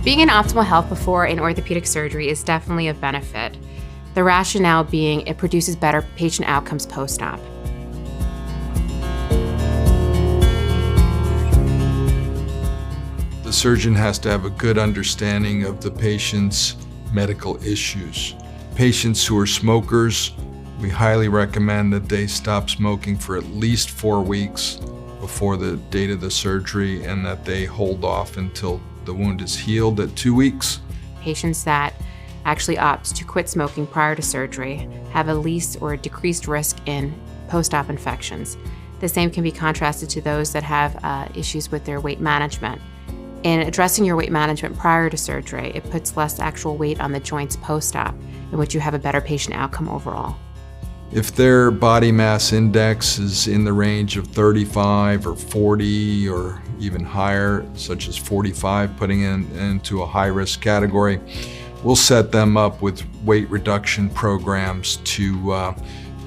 Being in optimal health before an orthopedic surgery is definitely of benefit. The rationale being it produces better patient outcomes post-op. The surgeon has to have a good understanding of the patient's medical issues. Patients who are smokers, we highly recommend that they stop smoking for at least 4 weeks before the date of the surgery and that they hold off until the wound is healed at 2 weeks. Patients that actually opt to quit smoking prior to surgery have a least or decreased risk in post-op infections. The same can be contrasted to those that have issues with their weight management. In addressing your weight management prior to surgery, it puts less actual weight on the joints post-op, in which you have a better patient outcome overall. If their body mass index is in the range of 35 or 40 or even higher, such as 45, putting into a high-risk category, we'll set them up with weight reduction programs to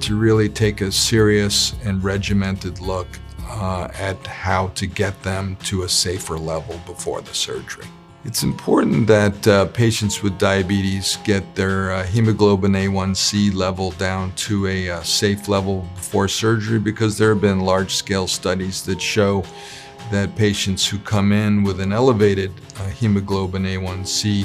really take a serious and regimented look at how to get them to a safer level before the surgery. It's important that patients with diabetes get their hemoglobin A1C level down to a safe level before surgery, because there have been large-scale studies that show that patients who come in with an elevated hemoglobin A1C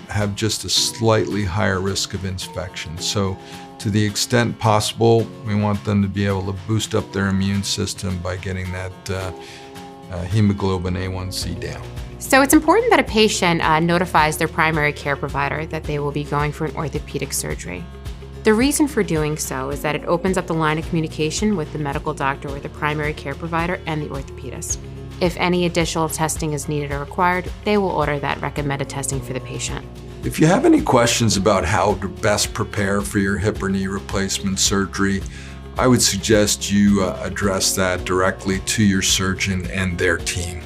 have just a slightly higher risk of infection. So to the extent possible, we want them to be able to boost up their immune system by getting that hemoglobin A1C down. So it's important that a patient notifies their primary care provider that they will be going for an orthopedic surgery. The reason for doing so is that it opens up the line of communication with the medical doctor or the primary care provider and the orthopedist. If any additional testing is needed or required, they will order that recommended testing for the patient. If you have any questions about how to best prepare for your hip or knee replacement surgery, I would suggest you address that directly to your surgeon and their team.